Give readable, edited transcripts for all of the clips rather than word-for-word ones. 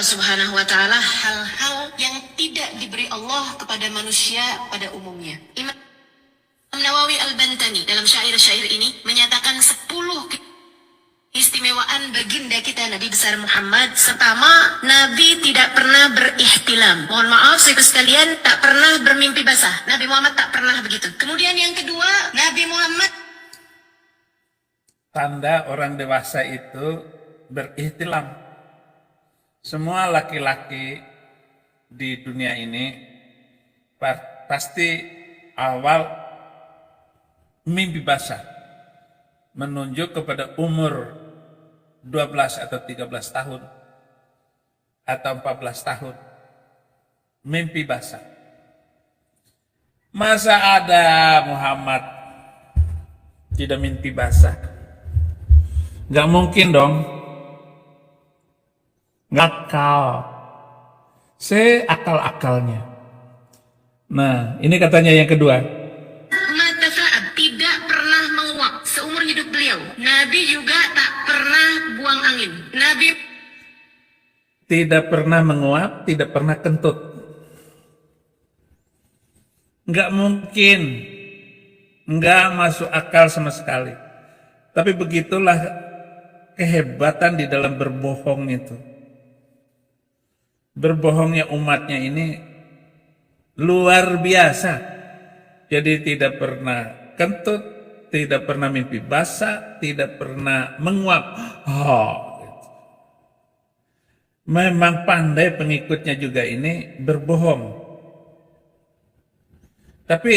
Allah Subhanahu wa taala hal-hal yang tidak diberi Allah kepada manusia pada umumnya. Imam Nawawi Al-Bantani dalam syair-syair ini menyatakan 10 keistimewaan baginda kita Nabi besar Muhammad. Pertama, Nabi tidak pernah berihtilam. Mohon maaf saudara sekalian, tak pernah bermimpi basah. Nabi Muhammad tak pernah begitu. Kemudian yang kedua, Nabi Muhammad tanda orang dewasa itu berihtilam. Semua laki-laki di dunia ini pasti awal mimpi basah, menunjuk kepada umur 12 atau 13 tahun atau 14 tahun mimpi basah. Masa ada Muhammad tidak mimpi basah? Gak mungkin dong. Ngakal. Seakal-akalnya. Nah, ini katanya yang kedua. mata saat tidak pernah menguap seumur hidup beliau. Nabi juga tak pernah buang angin. Nabi Tidak pernah menguap, tidak pernah kentut. Nggak mungkin. Nggak masuk akal sama sekali. Tapi begitulah kehebatan di dalam berbohong itu. Berbohongnya umatnya ini luar biasa. Jadi tidak pernah kentut, tidak pernah mimpi basah, tidak pernah menguap. Gitu. Memang pandai pengikutnya juga ini berbohong. Tapi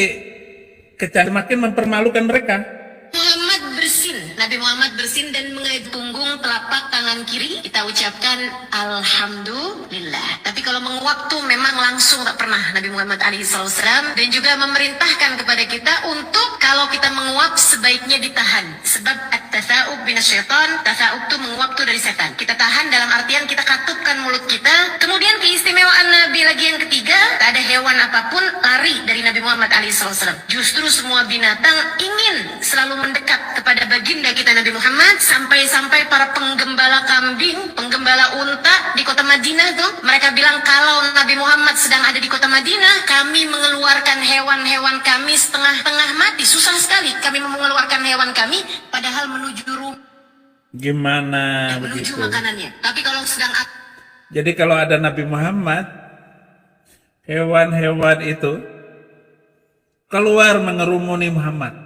makin mempermalukan mereka. Muhammad bersin. Nabi Muhammad bersin dan mengait punggung telapak tangan kiri. Kita ucapkan Alhamdulillah. Tapi kalau menguap tuh memang langsung tak pernah Nabi Muhammad SAW. Dan juga memerintahkan kepada kita untuk kalau kita menguap sebaiknya ditahan. Sebab at-tasa'ub minasyaitan. Tasa'ub tuh menguap tuh dari setan. Kita tahan dalam artian kita katupkan mulut kita. Kemudian keistimewaan Nabi lagi yang ketiga. Tak ada hewan apapun lari dari Nabi Muhammad SAW. Justru semua binatang ingin selalu mendekat kepada baginda kita Nabi Muhammad. Sampai-sampai para penggembala kambing, penggembala unta di kota Madinah tuh, mereka bilang kalau Nabi Muhammad sedang ada di kota Madinah, kami mengeluarkan hewan-hewan kami setengah-tengah mati. Susah sekali kami mengeluarkan hewan kami padahal menuju rumah. Gimana Menuju begitu? makanannya. Tapi kalau sedang Jadi kalau ada Nabi Muhammad, hewan-hewan itu keluar mengerumuni Muhammad.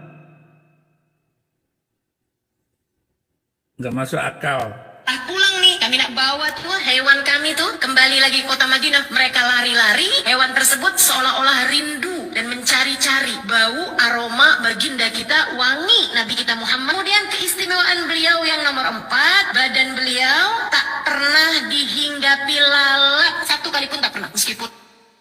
Nggak masuk akal. pulang nih, kami nak bawa tuh hewan kami tuh kembali lagi ke kota Madinah. Mereka lari-lari, hewan tersebut seolah-olah rindu dan mencari-cari bau aroma baginda kita, wangi Nabi kita Muhammad. Kemudian keistimewaan beliau yang nomor 4, badan beliau tak pernah dihinggapi lalat satu kali pun, tak pernah, meskipun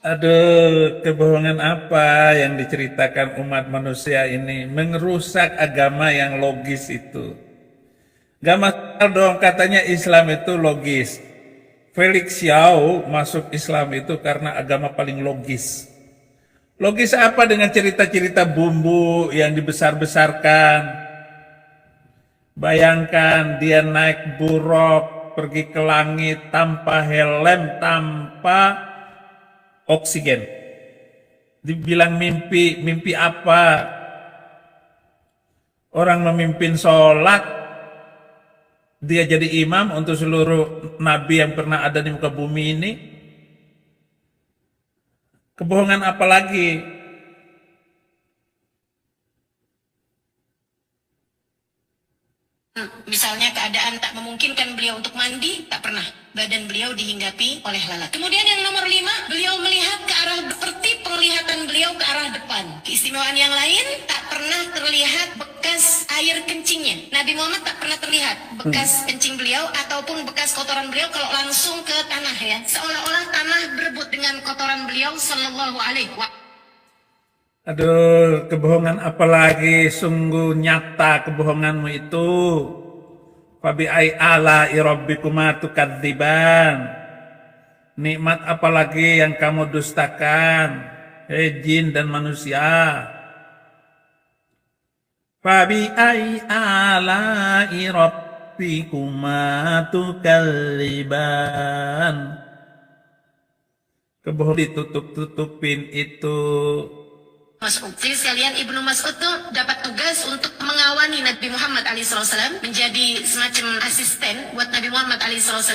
Aduh, kebohongan apa yang diceritakan umat manusia ini mengerusak agama yang logis itu. Gak masalah dong katanya Islam itu logis. Felix Xiao masuk Islam itu karena agama paling logis. Logis apa dengan cerita-cerita bumbu yang dibesar-besarkan? Bayangkan dia naik buruk, pergi ke langit tanpa helm, tanpa oksigen. Dibilang mimpi, mimpi apa? Orang memimpin sholat, dia jadi imam untuk seluruh nabi yang pernah ada di muka bumi ini. Kebohongan apa lagi? misalnya keadaan tak memungkinkan beliau untuk mandi, tak pernah badan beliau dihinggapi oleh lalat. Kemudian yang nomor 5, beliau melihat ke arah, seperti penglihatan beliau ke arah depan. Keistimewaan yang lain, tak pernah terlihat bekas air kencingnya. Nabi Muhammad tak pernah terlihat bekas kencing beliau ataupun bekas kotoran beliau kalau langsung ke tanah ya. Seolah-olah tanah berebut dengan kotoran beliau sallallahu alaihi wasallam. Aduh, kebohongan apa lagi? Sungguh nyata kebohonganmu itu. Fabi'ai ala irabbikuma tukadziban. Nikmat apa lagi yang kamu dustakan, hei jin dan manusia? Fabi'ai ala irabbikuma tukadziban. Kebohongan ditutup-tutupin itu. Mas'ud. Jadi sekalian Ibnu Mas'ud tuh dapat tugas untuk mengawani Nabi Muhammad SAW, menjadi semacam asisten buat Nabi Muhammad SAW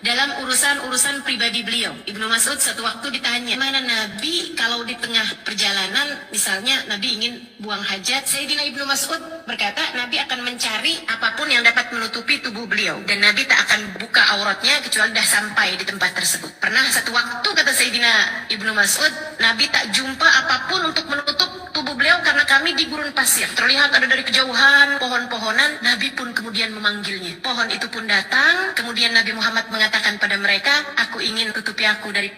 dalam urusan-urusan pribadi beliau. Ibnu Mas'ud satu waktu ditanya, mana Nabi kalau di tengah perjalanan, misalnya Nabi ingin buang hajat, Sayyidina Ibnu Mas'ud berkata, Nabi akan mencari apapun yang dapat menutupi tubuh beliau, dan Nabi tak akan buka auratnya kecuali dah sampai di tempat tersebut. Pernah satu waktu, kata Sayyidina Ibnu Mas'ud, Nabi tak jumpa apapun untuk menutup tubuh beliau karena kami di gurun pasir. Terlihat ada dari kejauhan pohon-pohonan. Nabi pun kemudian memanggilnya. Pohon itu pun datang. Kemudian Nabi Muhammad mengatakan pada mereka, aku ingin tutupi aku dari...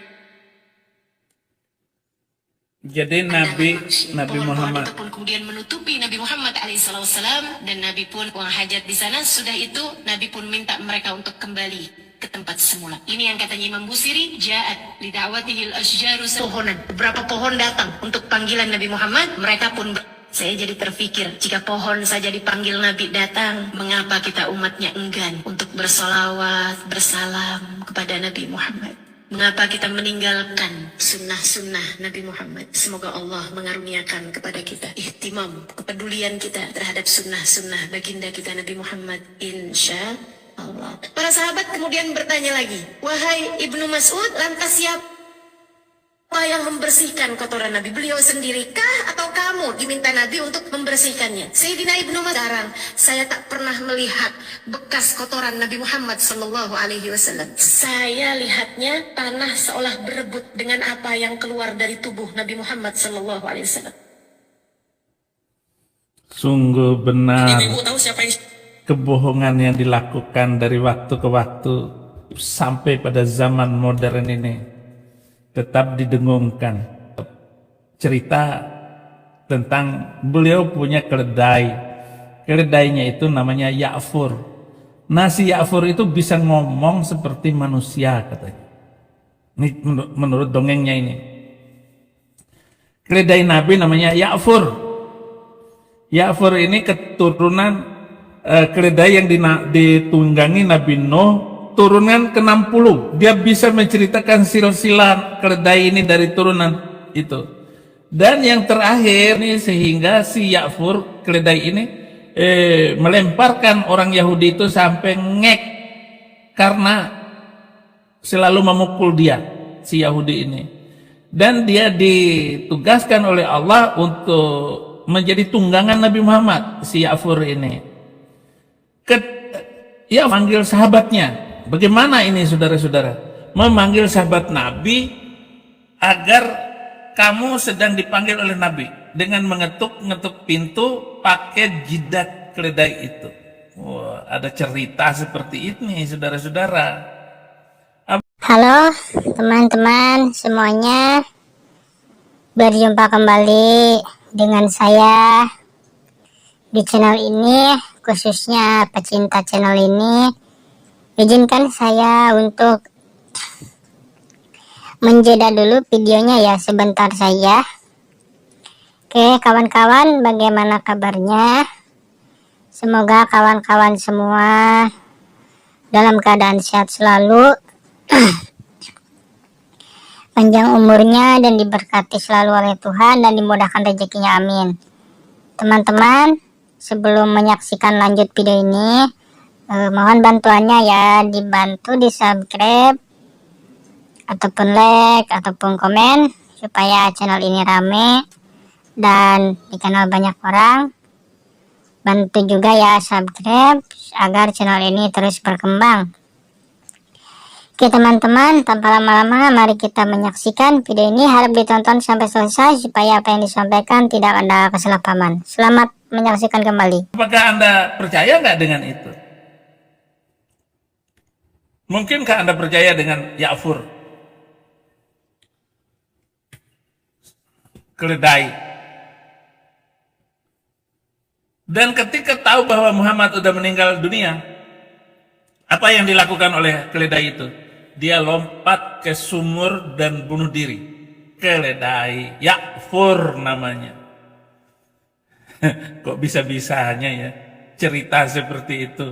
Jadi Nabi Pohon-pohon Muhammad itu pun kemudian menutupi Nabi Muhammad SAW, dan Nabi pun buang hajat di sana. Sudah itu Nabi pun minta mereka untuk kembali ke tempat semula. Ini yang katanya Imam Busiri, ja'at li da'watihil asjaru, pohonan. Beberapa pohon datang untuk panggilan Nabi Muhammad. Mereka pun saya jadi terfikir, jika pohon saja dipanggil Nabi datang, mengapa kita umatnya enggan untuk bersolawat, bersalam kepada Nabi Muhammad? Mengapa kita meninggalkan sunnah-sunnah Nabi Muhammad? Semoga Allah mengaruniakan kepada kita ihtimam, kepedulian kita terhadap sunnah-sunnah baginda kita Nabi Muhammad, insya Allah. Para sahabat kemudian bertanya lagi, wahai Ibnu Mas'ud, lantas siapa yang membersihkan kotoran Nabi? Beliau sendirikah atau kamu diminta Nabi untuk membersihkannya? Sayyidina Ibnu Mas'ud, saya tak pernah melihat bekas kotoran Nabi Muhammad sallallahu alaihi wasallam. Saya lihatnya tanah seolah berebut dengan apa yang keluar dari tubuh Nabi Muhammad sallallahu alaihi wasallam. sungguh benar Ibu tahu siapa yang... kebohongan yang dilakukan dari waktu ke waktu sampai pada zaman modern ini tetap didengungkan. Cerita tentang beliau punya keledai. Keledainya itu namanya Ya'fur. Nah, si Ya'fur itu bisa ngomong seperti manusia katanya. Ini menurut dongengnya ini. Keledai Nabi namanya Ya'fur. Ya'fur ini keturunan keledai yang ditunggangi Nabi Nuh, turunan ke-60. Dia bisa menceritakan silsilah keledai ini dari turunan itu. Dan yang terakhir nih, sehingga si Ya'fur keledai ini melemparkan orang Yahudi itu sampai ngek karena selalu memukul dia, si Yahudi ini. Dan dia ditugaskan oleh Allah untuk menjadi tunggangan Nabi Muhammad, si Ya'fur ini. Ia manggil sahabatnya. Bagaimana ini saudara-saudara? Memanggil sahabat Nabi agar kamu sedang dipanggil oleh Nabi dengan mengetuk-ngetuk pintu pakai jidat keledai itu. Wah, ada cerita seperti ini saudara-saudara. Halo teman-teman semuanya, berjumpa kembali dengan saya di channel ini, khususnya pecinta channel ini. Izinkan saya untuk menjeda dulu videonya ya, sebentar saja. Oke kawan-kawan, bagaimana kabarnya? Semoga kawan-kawan semua dalam keadaan sehat selalu, panjang umurnya dan diberkati selalu oleh Tuhan, dan dimudahkan rezekinya, amin. Teman-teman, sebelum menyaksikan lanjut video ini, mohon bantuannya ya, dibantu di subscribe ataupun like ataupun komen supaya channel ini rame dan dikenal banyak orang. Bantu juga ya subscribe agar channel ini terus berkembang. Oke teman-teman, tanpa lama-lama mari kita menyaksikan video ini. Harap ditonton sampai selesai supaya apa yang disampaikan tidak ada kesalahpahaman. Selamat menyaksikan kembali. Apakah Anda percaya nggak dengan itu? Mungkinkah Anda percaya dengan Ya'fur, keledai? Dan ketika tahu bahwa Muhammad sudah meninggal dunia, apa yang dilakukan oleh keledai itu? Dia lompat ke sumur dan bunuh diri. Keledai Ya'fur namanya. Kok bisa-bisanya ya cerita seperti itu?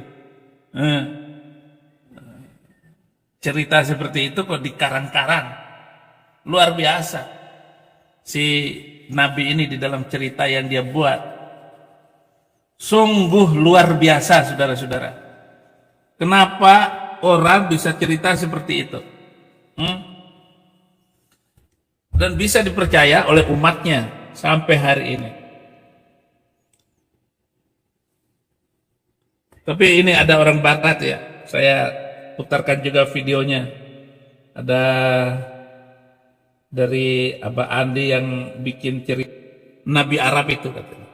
Cerita seperti itu kok dikarang-karang. Luar biasa si Nabi ini di dalam cerita yang dia buat. Sungguh luar biasa, saudara-saudara. Kenapa orang bisa cerita seperti itu? Dan bisa dipercaya oleh umatnya sampai hari ini. Tapi ini ada orang barat ya. Saya putarkan juga videonya. Ada dari Abah Andi yang bikin cerita Nabi Arab itu katanya.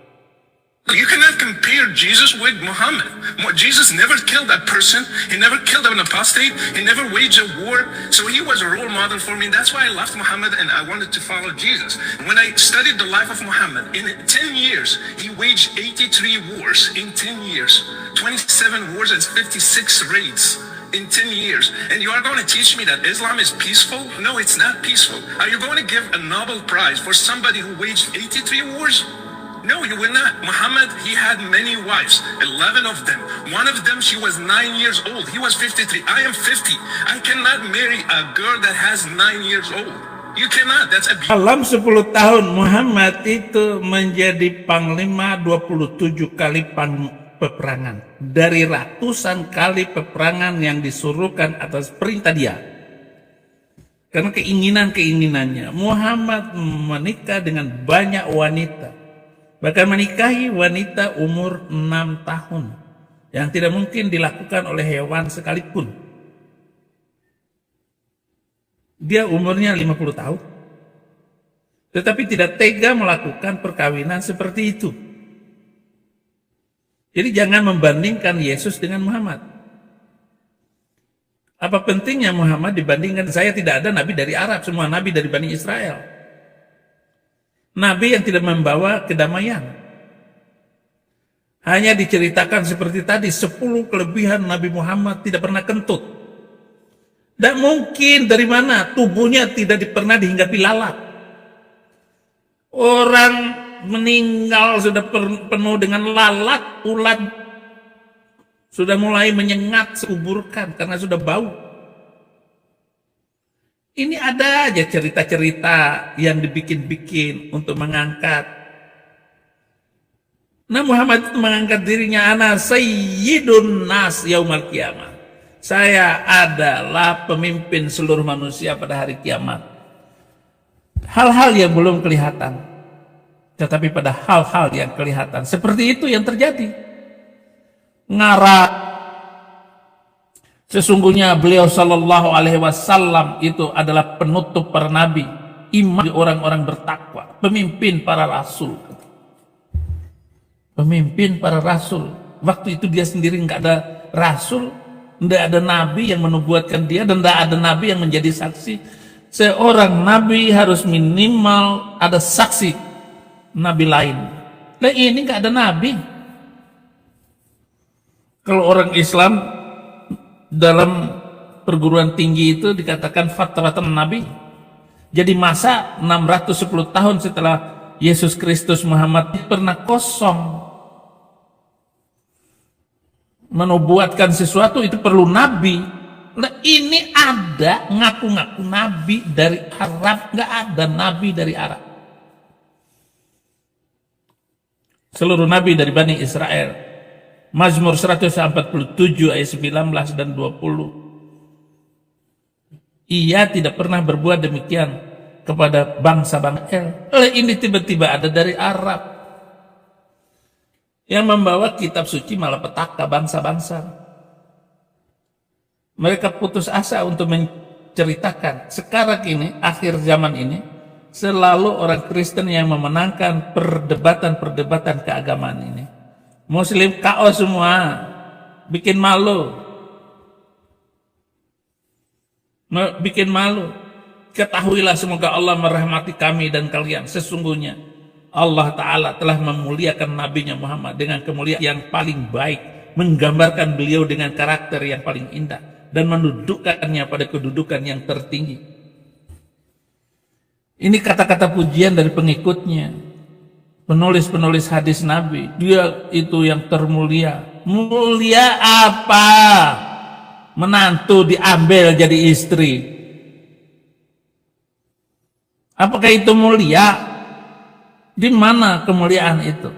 You cannot compare Jesus with Muhammad. Jesus never killed a person. He never killed an apostate. He never waged a war. So he was a role model for me. That's why I loved Muhammad and I wanted to follow Jesus. When I studied the life of Muhammad, in 10 years, he waged 83 wars in 10 years. 27 wars and 56 raids in 10 years. And you are going to teach me that Islam is peaceful? No, it's not peaceful. Are you going to give a Nobel Prize for somebody who waged 83 wars? No, you will not. Muhammad, he had many wives, 11 of them. One of them, she was 9 years old. He was 53. I am 50. I cannot marry a girl that has 9 years old. You cannot. That's abuse. Dalam 10 tahun Muhammad itu menjadi panglima 27 kali peperangan. Dari ratusan kali peperangan yang disuruhkan atas perintah dia. Karena keinginannya. Muhammad menikah dengan banyak wanita. Bahkan menikahi wanita umur 6 tahun. Yang tidak mungkin dilakukan oleh hewan sekalipun. Dia umurnya 50 tahun. Tetapi tidak tega melakukan perkawinan seperti itu. Jadi jangan membandingkan Yesus dengan Muhammad. Apa pentingnya Muhammad dibandingkan? Saya tidak ada nabi dari Arab, semua nabi dari Bani Israel. Nabi yang tidak membawa kedamaian. Hanya diceritakan seperti tadi, 10 kelebihan Nabi Muhammad tidak pernah kentut. Dan mungkin dari mana tubuhnya tidak pernah dihinggapi lalat. Orang meninggal sudah penuh dengan lalat, ulat sudah mulai menyengat seuburkan karena sudah bau. Ini ada aja cerita-cerita yang dibikin-bikin untuk mengangkat. Nah, Muhammad itu mengangkat dirinya, ana sayyidun nas yaumal qiyamah. Saya adalah pemimpin seluruh manusia pada hari kiamat. Hal-hal yang belum kelihatan, tetapi pada hal-hal yang kelihatan. Seperti itu yang terjadi. Ngarah. Sesungguhnya beliau sallallahu alaihi wasallam itu adalah penutup para nabi, imam orang-orang bertakwa, pemimpin para rasul. Pemimpin para rasul. Waktu itu dia sendiri nggak ada rasul, nggak ada nabi yang menubuatkan dia, dan nggak ada nabi yang menjadi saksi. Seorang nabi harus minimal ada saksi nabi lain. Nah ini nggak ada nabi. Kalau orang Islam dalam perguruan tinggi itu dikatakan fatratan Nabi. Jadi masa 610 tahun setelah Yesus Kristus Muhammad pernah kosong. Menubuatkan sesuatu itu perlu Nabi. Nah ini ada ngaku-ngaku Nabi dari Arab, nggak ada Nabi dari Arab. Seluruh Nabi dari Bani Israel. Mazmur 147 ayat 19 dan 20. Ia tidak pernah berbuat demikian kepada bangsa-bangsa. Ini tiba-tiba ada dari Arab. Yang membawa kitab suci malapetaka bangsa-bangsa. Mereka putus asa untuk menceritakan. Sekarang ini, akhir zaman ini, selalu orang Kristen yang memenangkan perdebatan-perdebatan keagamaan ini. Muslim KO semua, bikin malu. Bikin malu. Ketahuilah semoga Allah merahmati kami dan kalian. Sesungguhnya Allah Ta'ala telah memuliakan Nabi-Nya Muhammad dengan kemuliaan yang paling baik. Menggambarkan beliau dengan karakter yang paling indah. Dan mendudukkannya pada kedudukan yang tertinggi. Ini kata-kata pujian dari pengikutnya. Penulis-penulis hadis Nabi, dia itu yang termulia. Mulia apa? Menantu diambil jadi istri. Apakah itu mulia? Di mana kemuliaan itu?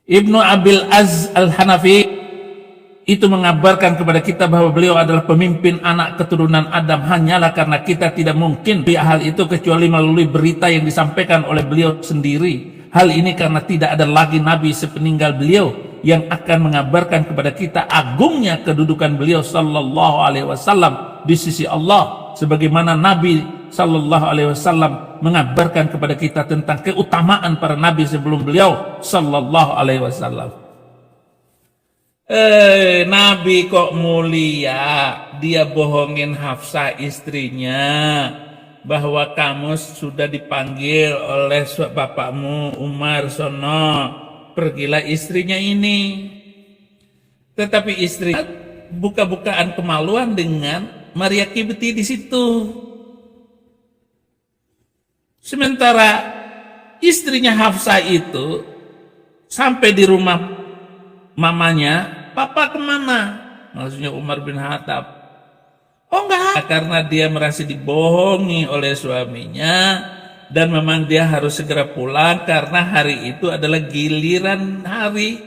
Ibnu Abil Az Al-Hanafi itu mengabarkan kepada kita bahwa beliau adalah pemimpin anak keturunan Adam, hanyalah karena kita tidak mungkin hal itu kecuali melalui berita yang disampaikan oleh beliau sendiri. Hal ini karena tidak ada lagi nabi sepeninggal beliau yang akan mengabarkan kepada kita agungnya kedudukan beliau sallallahu alaihi wasallam di sisi Allah, sebagaimana Nabi sallallahu alaihi wasallam mengabarkan kepada kita tentang keutamaan para nabi sebelum beliau sallallahu alaihi wasallam. Nabi kok mulia, dia bohongin Hafsah istrinya bahwa kamu sudah dipanggil oleh bapakmu Umar sono, pergilah istrinya ini. Tetapi istri buka-bukaan kemaluan dengan Maria Kibti di situ. Sementara istrinya Hafsah itu sampai di rumah mamanya, papa kemana? Maksudnya Umar bin Khattab. Oh enggak, karena dia merasa dibohongi oleh suaminya dan memang dia harus segera pulang karena hari itu adalah giliran hari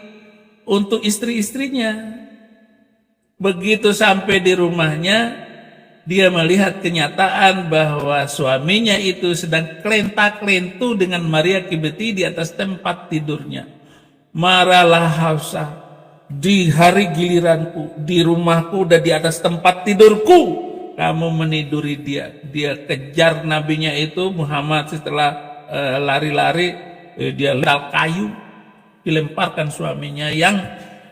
untuk istri-istrinya. Begitu sampai di rumahnya, dia melihat kenyataan bahwa suaminya itu sedang kelenta-kelentu dengan Maria Kibti di atas tempat tidurnya. Marahlah Hafsah, di hari giliranku, di rumahku dan di atas tempat tidurku, kamu meniduri dia. Dia kejar nabinya itu Muhammad, setelah lari-lari dia lempar kayu, dilemparkan suaminya yang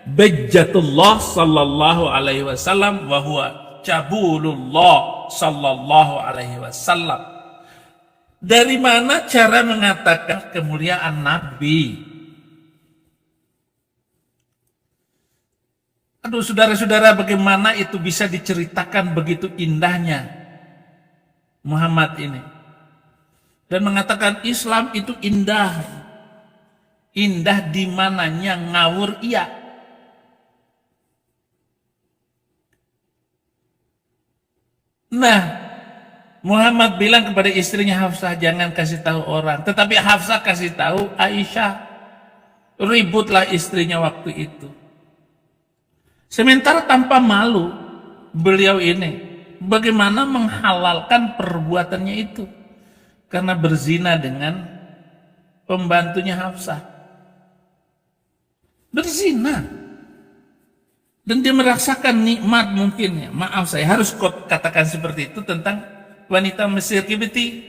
Bejatullah sallallahu alaihi wasallam wa huwa Jabulullah sallallahu alaihi wasallam. Dari mana cara mengatakan kemuliaan Nabi? Aduh saudara-saudara, bagaimana itu bisa diceritakan begitu indahnya Muhammad ini. Dan mengatakan Islam itu indah. Indah di mananya, ngawur iya. Nah, Muhammad bilang kepada istrinya Hafsah, jangan kasih tahu orang. Tetapi Hafsah kasih tahu Aisyah. Ributlah istrinya waktu itu. Sementara tanpa malu, beliau ini bagaimana menghalalkan perbuatannya itu? Karena berzina dengan pembantunya Hafsah. Berzina. Dan dia merasakan nikmat mungkin ya. Maaf, saya harus katakan seperti itu tentang wanita Mesir Kibti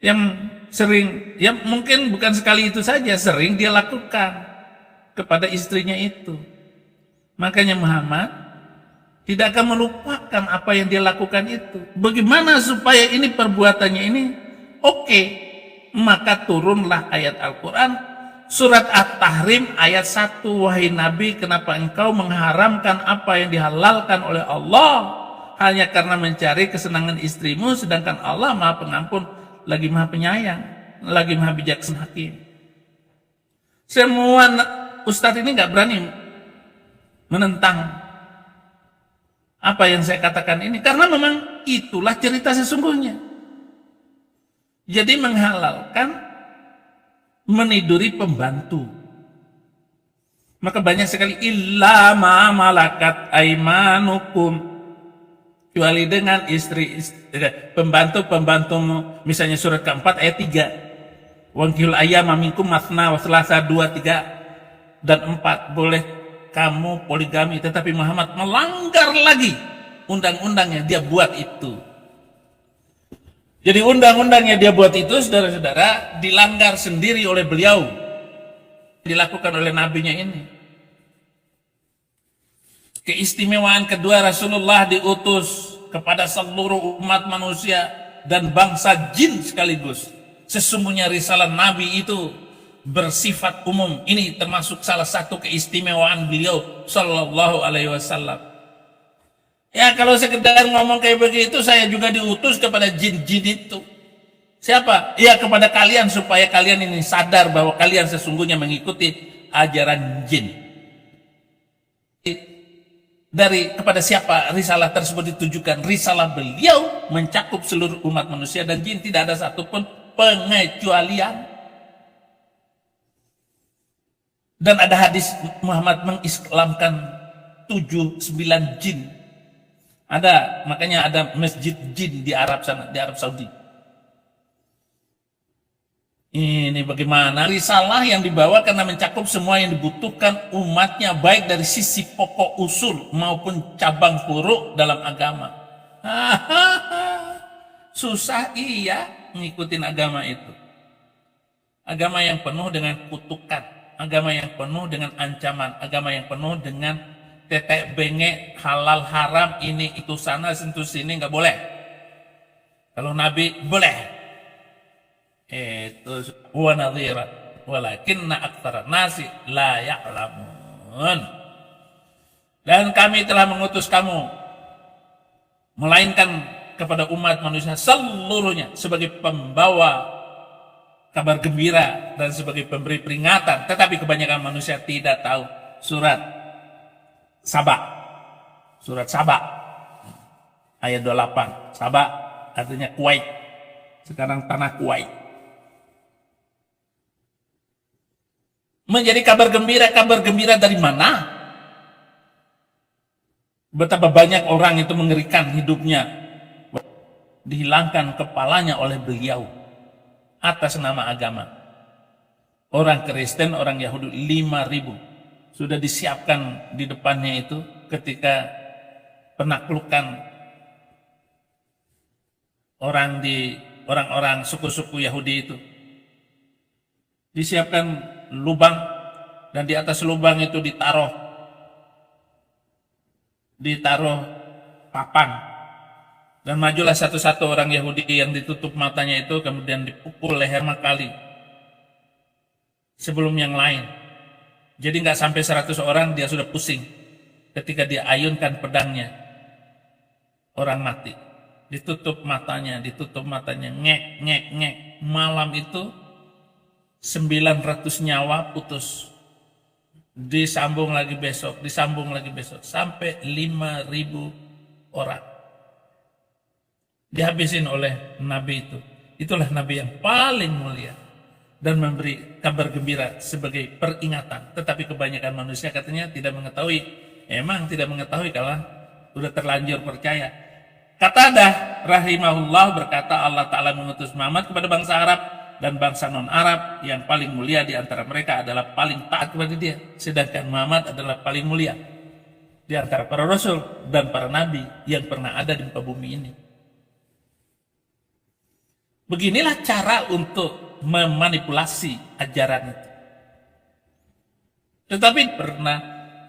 yang sering, ya mungkin bukan sekali itu saja, sering dia lakukan kepada istrinya itu. Makanya Muhammad tidak akan melupakan apa yang dia lakukan itu. Bagaimana supaya ini perbuatannya ini oke? Maka turunlah ayat Al-Quran Surat At-Tahrim ayat 1, wahai Nabi, kenapa engkau mengharamkan apa yang dihalalkan oleh Allah hanya karena mencari kesenangan istrimu, sedangkan Allah Maha Pengampun, lagi Maha Penyayang, lagi Maha Bijaksana Hakim. Semua ustadz ini nggak berani menentang apa yang saya katakan ini, karena memang itulah cerita sesungguhnya. Jadi menghalalkan meniduri pembantu. Maka banyak sekali illa ma malakat aimanukum, kecuali dengan pembantu-pembantumu. Misalnya surat keempat ayat 3. Wangkil ayyama minkum masna wa thalatha, 2, 3 dan 4. Boleh kamu poligami, tetapi Muhammad melanggar lagi undang-undangnya, dia buat itu. Jadi undang-undangnya dia buat itu, saudara-saudara, dilanggar sendiri oleh beliau. Dilakukan oleh nabinya ini. Keistimewaan kedua, Rasulullah diutus kepada seluruh umat manusia dan bangsa jin sekaligus. Sesungguhnya risalah nabi itu bersifat umum. Ini termasuk salah satu keistimewaan beliau sallallahu alaihi wasallam. Ya kalau sekedar ngomong kayak begitu, saya juga diutus kepada jin-jin itu. Siapa? Ya kepada kalian, supaya kalian ini sadar bahwa kalian sesungguhnya mengikuti ajaran jin. dari kepada siapa risalah tersebut ditujukan? Risalah beliau mencakup seluruh umat manusia dan jin, tidak ada satupun pengecualian. Dan ada hadis Muhammad mengislamkan 7-9 jin. Ada, makanya ada masjid jin di Arab sana, di Arab Saudi. Ini bagaimana risalah yang dibawa karena mencakup semua yang dibutuhkan umatnya, baik dari sisi pokok usul maupun cabang furuk dalam agama. Susah iya ngikutin agama itu. Agama yang penuh dengan kutukan, agama yang penuh dengan ancaman, agama yang penuh dengan tetek bengek, halal haram, ini itu sana sentuh sini, nggak boleh. Kalau Nabi boleh. Itu huwa nadhira walakinna aktsara nasi la ya'lamun. Dan kami telah mengutus kamu melainkan kepada umat manusia seluruhnya sebagai pembawa kabar gembira dan sebagai pemberi peringatan, tetapi kebanyakan manusia tidak tahu. Surat Saba ayat 28. Saba artinya Kuwait, sekarang tanah Kuwait. Menjadi kabar gembira dari mana? Betapa banyak orang itu mengerikan hidupnya, dihilangkan kepalanya oleh beliau atas nama agama. Orang Kristen, orang Yahudi 5.000 sudah disiapkan di depannya itu ketika penaklukan orang-orang suku-suku Yahudi itu. Disiapkan lubang, dan di atas lubang itu ditaruh papan, dan majulah satu-satu orang Yahudi yang ditutup matanya itu, kemudian dipukul leher 5 kali sebelum yang lain. Jadi nggak sampai 100 orang dia sudah pusing ketika dia ayunkan pedangnya. Orang mati, ditutup matanya, ngek. Malam itu 900 nyawa putus, disambung lagi besok, sampai 5.000 orang dihabisin oleh Nabi itu. Itulah Nabi yang paling mulia dan memberi kabar gembira sebagai peringatan. Tetapi kebanyakan manusia katanya tidak mengetahui. Emang tidak mengetahui kalau sudah terlanjur percaya. Qatadah rahimahullah berkata, Allah Ta'ala mengutus Muhammad kepada bangsa Arab dan bangsa non-Arab, yang paling mulia di antara mereka adalah paling taat kepada dia. Sedangkan Muhammad adalah paling mulia di antara para rasul dan para nabi yang pernah ada di muka bumi ini. Beginilah cara untuk memanipulasi ajaran itu. Tetapi pernah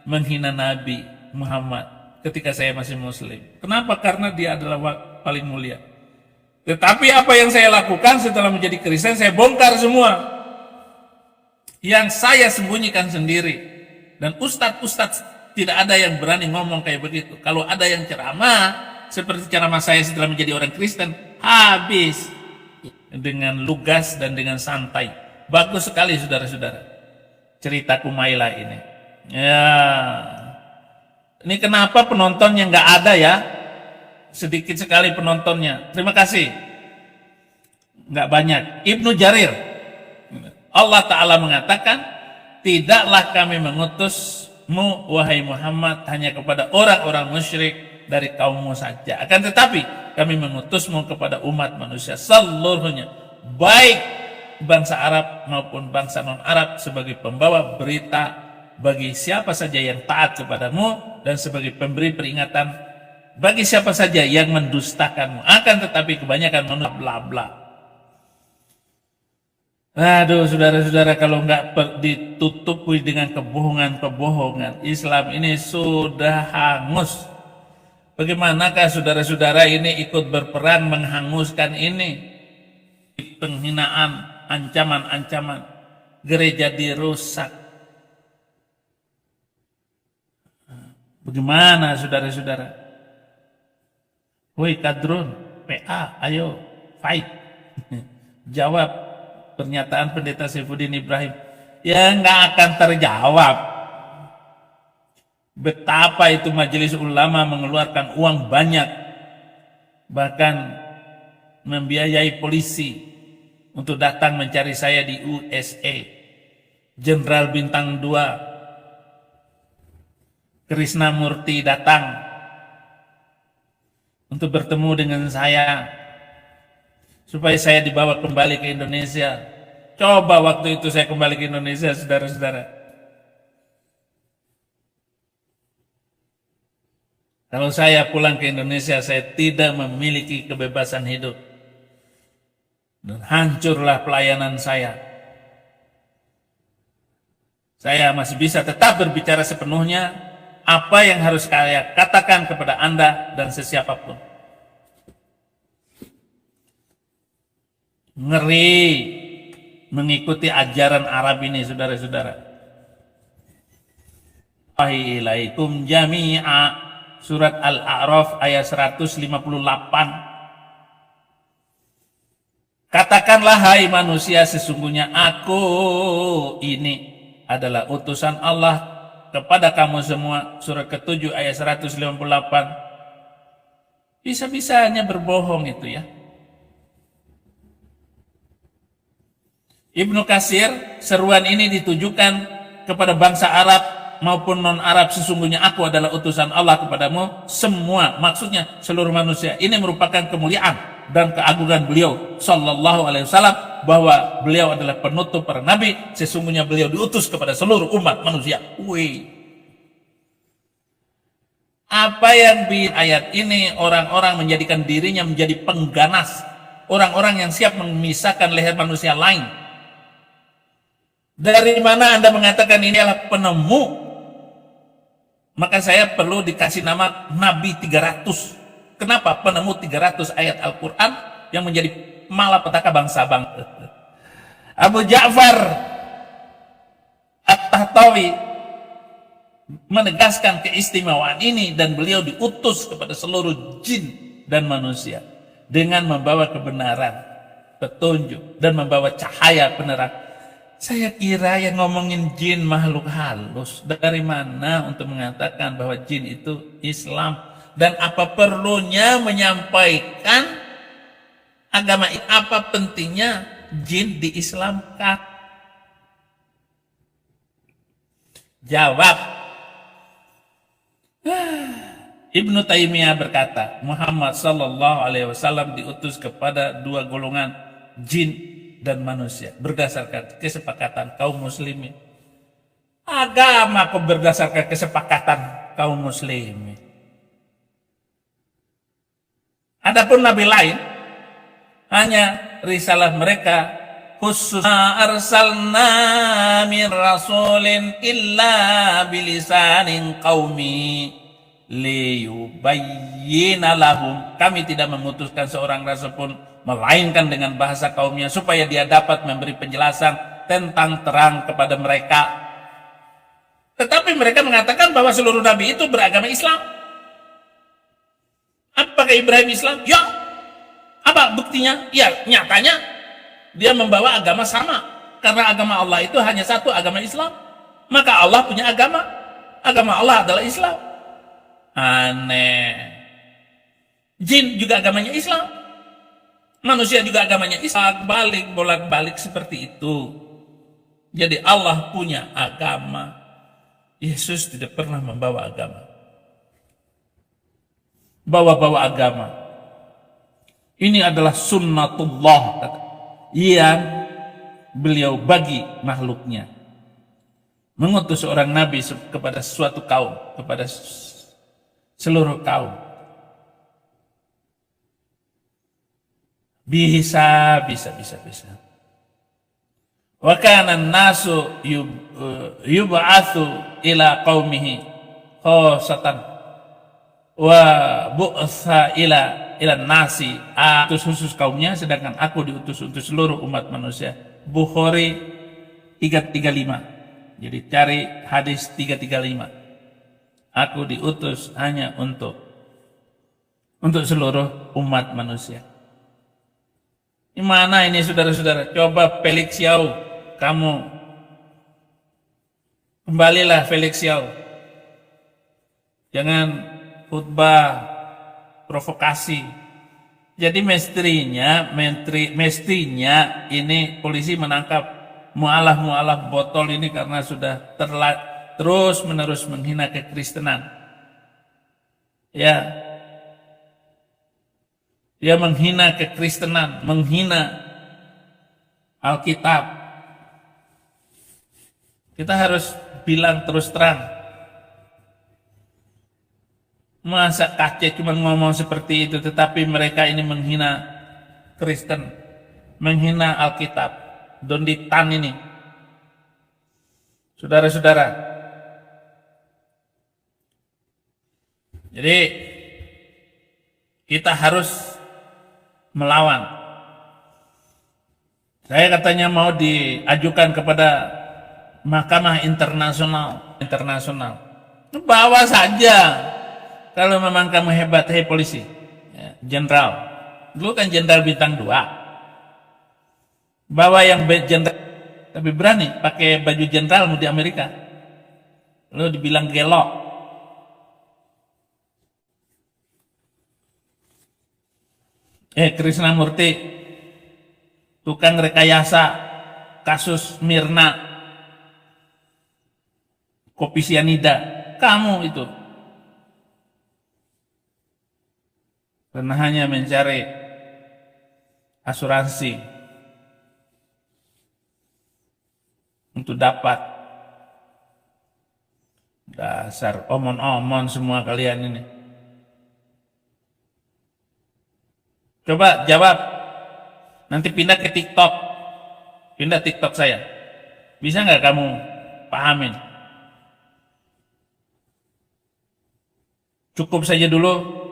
menghina Nabi Muhammad ketika saya masih muslim. Kenapa? Karena dia adalah paling mulia. Tetapi apa yang saya lakukan setelah menjadi Kristen, saya bongkar semua yang saya sembunyikan sendiri. Dan ustadz tidak ada yang berani ngomong kayak begitu. Kalau ada yang ceramah seperti ceramah saya setelah menjadi orang Kristen, habis dengan lugas dan dengan santai. Bagus sekali saudara-saudara cerita Kumaila ini. Ya, ini kenapa penontonnya nggak ada ya? Sedikit sekali penontonnya. Terima kasih. Nggak banyak. Ibnu Jarir, Allah Ta'ala mengatakan, tidaklah kami mengutusmu wahai Muhammad hanya kepada orang-orang musyrik dari kaummu saja, akan tetapi kami mengutusmu kepada umat manusia seluruhnya, baik bangsa Arab maupun bangsa non-Arab, sebagai pembawa berita bagi siapa saja yang taat kepadamu dan sebagai pemberi peringatan bagi siapa saja yang mendustakanmu. Akan tetapi kebanyakan manusia bla bla. Aduh saudara-saudara, kalau nggak ditutupi dengan kebohongan-kebohongan, Islam ini sudah hangus. Bagaimanakah saudara-saudara ini ikut berperan menghanguskan ini? Penghinaan, ancaman-ancaman, gereja dirusak. Bagaimana saudara-saudara? Woi kadrun, PA, ayo fight. Jawab pernyataan Pendeta Saifuddin Ibrahim. Ya nggak akan terjawab. betapa itu majelis ulama mengeluarkan uang banyak, bahkan membiayai polisi untuk datang mencari saya di USA. Jenderal bintang 2 Krisnamurti datang untuk bertemu dengan saya supaya saya dibawa kembali ke Indonesia. Coba waktu itu saya kembali ke Indonesia, saudara-saudara. Kalau saya pulang ke Indonesia, saya tidak memiliki kebebasan hidup. Dan hancurlah pelayanan saya. Saya masih bisa tetap berbicara sepenuhnya apa yang harus saya katakan kepada Anda dan sesiapapun. Ngeri mengikuti ajaran Arab ini, saudara-saudara. Wahilaikum jami'a. Surat Al-A'raf ayat 158. Katakanlah hai manusia, sesungguhnya aku ini adalah utusan Allah kepada kamu semua. Surat ke-7 ayat 158. Bisa-bisanya berbohong itu ya. Ibnu Katsir, seruan ini ditujukan kepada bangsa Arab maupun non-Arab. Sesungguhnya aku adalah utusan Allah kepadamu semua, maksudnya seluruh manusia. Ini merupakan kemuliaan dan keagungan beliau sallallahu alaihi wasallam, bahwa beliau adalah penutup para nabi. Sesungguhnya beliau diutus kepada seluruh umat manusia. Wih, apa yang di ayat ini, orang-orang menjadikan dirinya menjadi pengganas, orang-orang yang siap memisahkan leher manusia lain. Dari mana Anda mengatakan ini adalah penemu? Maka saya perlu dikasih nama Nabi 300. Kenapa? Penemu 300 ayat Al-Quran yang menjadi malapetaka bangsa-bangsa. Abu Ja'far At-Tahtawi menegaskan keistimewaan ini, dan beliau diutus kepada seluruh jin dan manusia dengan membawa kebenaran, petunjuk, dan membawa cahaya penerang. Saya kira yang ngomongin jin makhluk halus. Dari mana untuk mengatakan bahwa jin itu Islam? Dan apa perlunya menyampaikan agama? Apa pentingnya jin diislamkan? Jawab. Ibnu Taimiyah berkata, Muhammad sallallahu alaihi wasallam diutus kepada dua golongan, jin dan manusia, berdasarkan kesepakatan kaum muslimin. Agama kok berdasarkan kesepakatan kaum muslimin. Adapun nabi lain, hanya risalah mereka khusus. Arsalna min rasulin illa bilisanin qaumi liyubayyina lahum. Kami tidak memutuskan seorang rasul pun melainkan dengan bahasa kaumnya, supaya dia dapat memberi penjelasan tentang terang kepada mereka. Tetapi mereka mengatakan bahwa seluruh nabi itu beragama Islam. Apakah Ibrahim Islam? Ya. Apa buktinya? Ya, nyatanya dia membawa agama sama. Karena agama Allah itu hanya satu, agama Islam. Maka Allah punya agama. Agama Allah adalah Islam. Aneh. Jin juga agamanya Islam. Manusia juga agamanya Islam, bolak-balik seperti itu. Jadi Allah punya agama. Yesus tidak pernah membawa agama. Bawa-bawa agama. Ini adalah sunnatullah yang beliau bagi makhluknya. Mengutus seorang nabi kepada suatu kaum, kepada seluruh kaum. Bisa. Wa kana an-nasu yub'atsu ila qaumihi khassatan wa bu'tsa ila nasi. Utus khusus kaumnya, sedangkan aku diutus untuk seluruh umat manusia. Bukhari 335. Jadi cari hadis 335. Aku diutus hanya untuk seluruh umat manusia. Gimana ini saudara-saudara? Coba Felix Yao, kamu kembalilah Felix Yao. Jangan khutbah provokasi. Jadi mestinya ini polisi menangkap mualaf botol ini karena sudah terus menerus menghina kekristenan. Ya, dia menghina kekristenan, menghina Alkitab. Kita harus bilang terus terang. Masa Kacek cuma ngomong seperti itu, tetapi mereka ini menghina Kristen, menghina Alkitab. Donditan ini. Saudara-saudara. Jadi kita harus melawan. Saya katanya mau diajukan kepada Mahkamah Internasional. Bawa saja. Kalau memang kamu hebat, hei polisi, jenderal. Dulu kan jenderal bintang 2. Bawa yang jenderal, tapi berani pakai baju jenderalmu di Amerika. Lu dibilang gelok. Krisnamurti, tukang rekayasa kasus Mirna, kopi sianida, kamu itu. Karena hanya mencari asuransi untuk dapat. Dasar omon-omon semua kalian ini. Coba jawab. Nanti pindah ke TikTok. Pindah TikTok saya. Bisa nggak kamu pahamin? Cukup saja dulu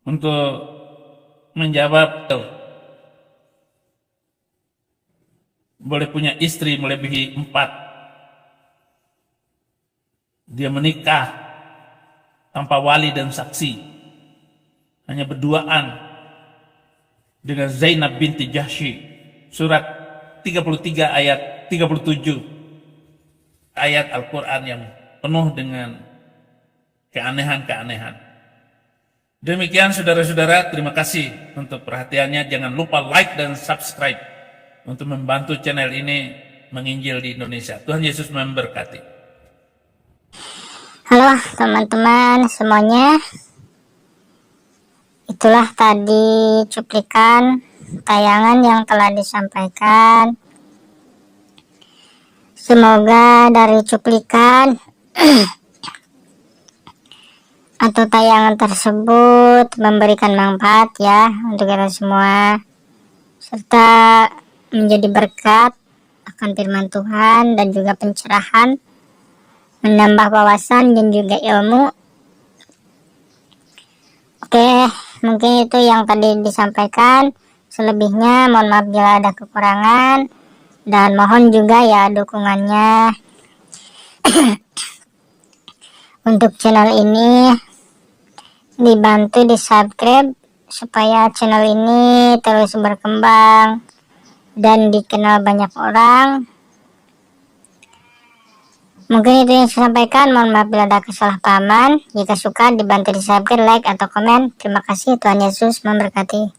untuk menjawab tuh. Boleh punya istri melebihi 4. Dia menikah tanpa wali dan saksi, hanya berduaan dengan Zainab binti Jahsy. Surat 33 ayat 37, ayat Al-Quran yang penuh dengan keanehan-keanehan. Demikian saudara-saudara, terima kasih untuk perhatiannya. Jangan lupa like dan subscribe untuk membantu channel ini menginjil di Indonesia. Tuhan Yesus memberkati. Halo teman-teman semuanya. Itulah tadi cuplikan tayangan yang telah disampaikan. Semoga dari cuplikan atau tayangan tersebut memberikan manfaat ya untuk kita semua, serta menjadi berkat akan firman Tuhan dan juga pencerahan, menambah wawasan dan juga ilmu. Oke, mungkin itu yang tadi disampaikan. Selebihnya mohon maaf bila ada kekurangan, dan mohon juga ya dukungannya untuk channel ini. Dibantu di subscribe supaya channel ini terus berkembang dan dikenal banyak orang. Mungkin itu yang saya sampaikan. Mohon maaf bila ada kesalahpahaman. Jika suka dibantu di subscribe, like atau komen. Terima kasih. Tuhan Yesus memberkati.